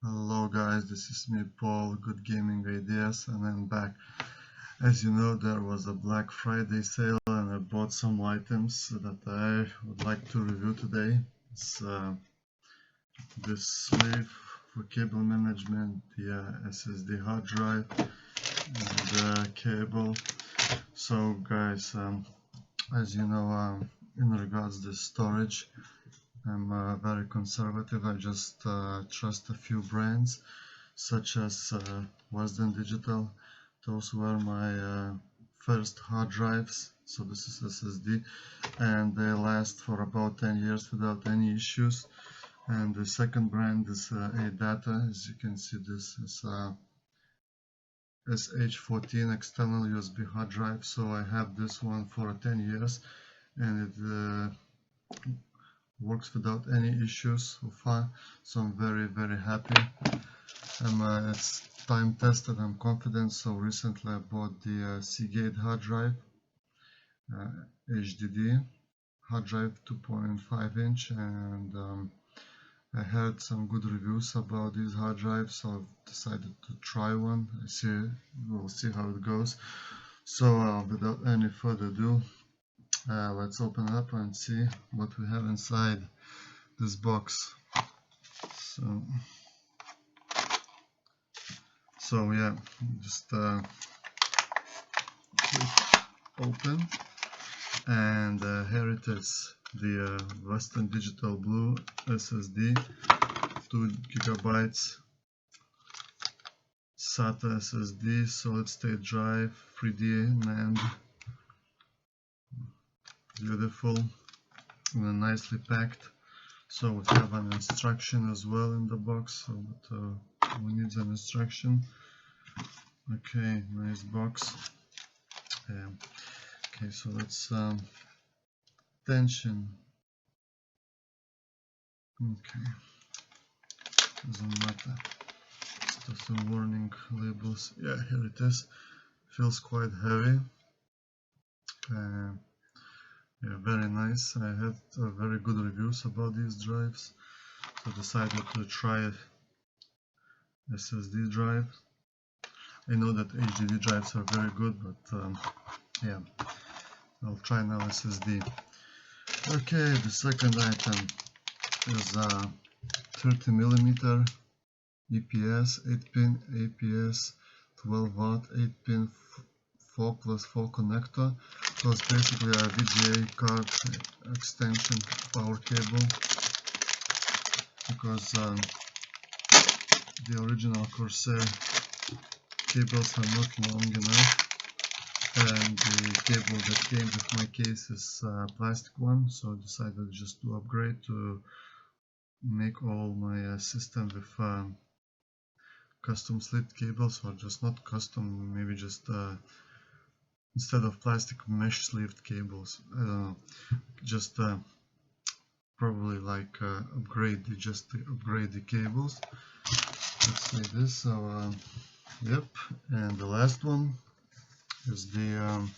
Hello guys, this is me Paul, Good Gaming Ideas, and I'm back. As you know, there was a Black Friday sale and I bought some items that I would like to review today. It's this sleeve for cable management, the SSD hard drive, and the cable. So guys, as you know, in regards to storage, I'm very conservative. I just trust a few brands such as Western Digital. Those were my first hard drives, so this is SSD, and they last for about 10 years without any issues. And the second brand is ADATA. As you can see, this is SH14 external USB hard drive, so I have this one for 10 years and it works without any issues so far, so I'm very happy. It's time tested, I'm confident. So recently I bought the Seagate hard drive, HDD hard drive, 2.5 inch, and I heard some good reviews about these hard drives, so I've decided to try one. We'll see how it goes. So without any further ado, let's open it up and see what we have inside this box. So yeah, just click open, and here it is, the Western Digital Blue SSD, 2 gigabytes SATA SSD, solid state drive, 3D NAND, beautiful and nicely packed. So we have an instruction as well in the box, so we need an instruction. Okay, nice box. Okay, so let's tension. Okay, doesn't matter. Just some warning labels. Yeah, here it is. Feels quite heavy. Yeah, very nice. I had very good reviews about these drives, so decided to try SSD drive. I know that HDD drives are very good, but yeah, I'll try now SSD. Okay, the second item is a 30mm EPS 8-pin APS 12-watt 8-pin 4+4 connector. So it's basically a VGA card extension power cable, because the original Corsair cables are not long enough, and the cable that came with my case is a plastic one, so I decided just to upgrade to make all my system with custom slit cables, or just not custom, maybe just instead of plastic, mesh sleeved cables. I don't know, just probably like upgrade the cables. Let's say this. So yep, and the last one is the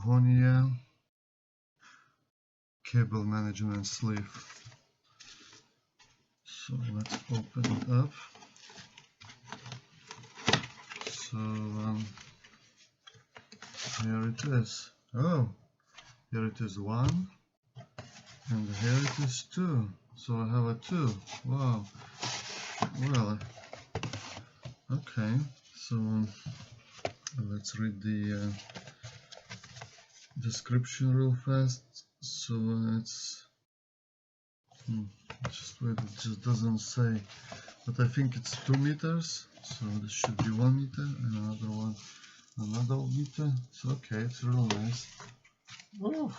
Vonia cable management sleeve. So let's open it up. So here it is. Oh, here it is 1, and here it is 2. So I have a 2. Wow. Well, okay. So let's read the description real fast. So it's just wait, it just doesn't say, but I think it's 2 meters. So this should be 1 meter, and another meter. So okay, it's real nice. Oh,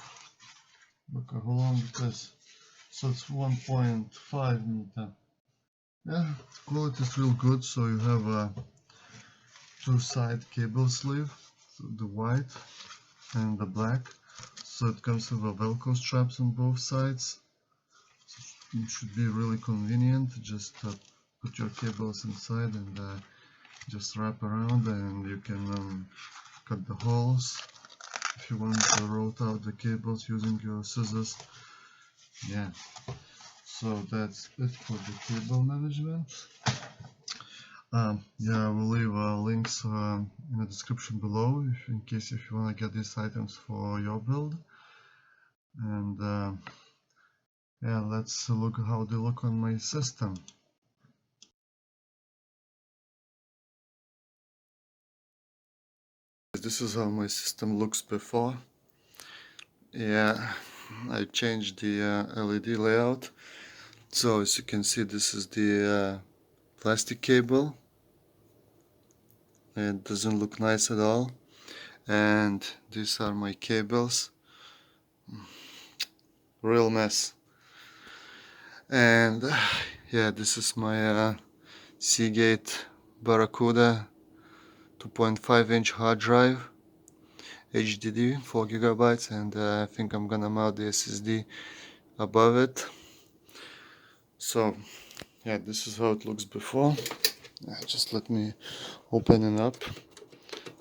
look how long it is. So it's 1.5 meter. Yeah, quality is real good. So you have a 2-side cable sleeve, so the white and the black. So it comes with a Velcro straps on both sides. So it should be really convenient. Just put your cables inside and just wrap around, and you can cut the holes if you want to route out the cables using your scissors. Yeah, So that's it for the cable management. Yeah, I will leave links in the description below in case if you want to get these items for your build. And yeah, let's look how they look on my system. This is how my system looks before. Yeah, I changed the LED layout. So as you can see, this is the plastic cable. It doesn't look nice at all. And these are my cables. Real mess. And yeah, this is my Seagate Barracuda 2.5-inch hard drive, HDD 4 gigabytes, and I think I'm gonna mount the SSD above it. So yeah, this is how it looks before. Just let me open it up.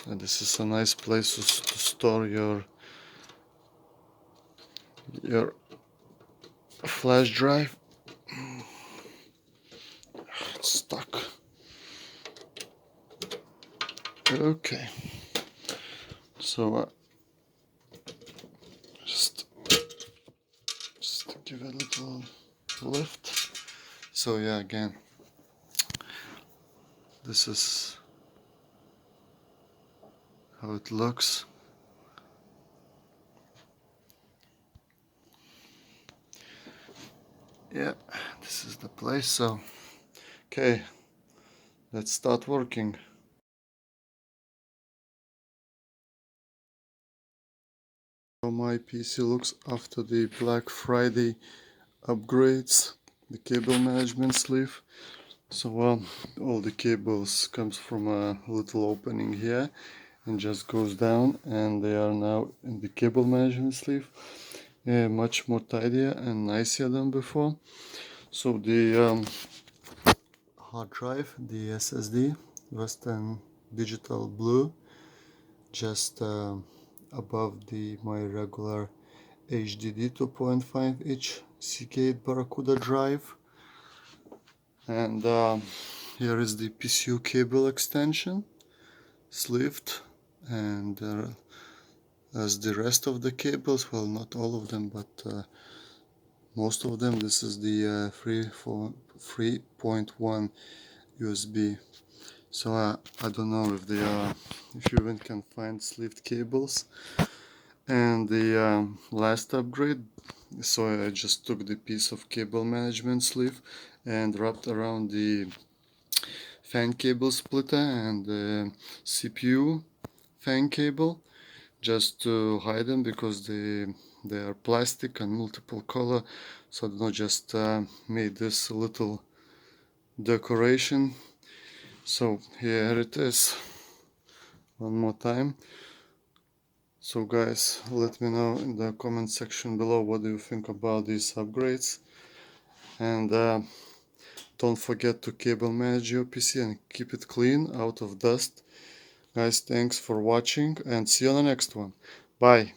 And this is a nice place to store your flash drive. It's stuck. Okay, so just give it a little lift. So yeah, again, this is how it looks. Yeah, this is the place. So okay, let's start working. How my PC looks after the Black Friday upgrades, the cable management sleeve. So all the cables comes from a little opening here and just goes down, and they are now in the cable management sleeve. Much more tidier and nicer than before. So the hard drive, the SSD, Western Digital Blue, just above my regular HDD 2.5-inch Seagate Barracuda drive. And here is the PCU cable extension, sleeved, and as the rest of the cables, well, not all of them, but most of them. This is the 3.1 USB. So I don't know if they are, if you even can find sleeved cables. And the last upgrade, so I just took the piece of cable management sleeve and wrapped around the fan cable splitter and the CPU fan cable, just to hide them, because they are plastic and multiple color. So I don't know, just made this a little decoration. So here it is one more time. So guys, let me know in the comment section below what do you think about these upgrades, and don't forget to cable manage your PC and keep it clean, out of dust. Guys, thanks for watching, and see you on the next one. Bye.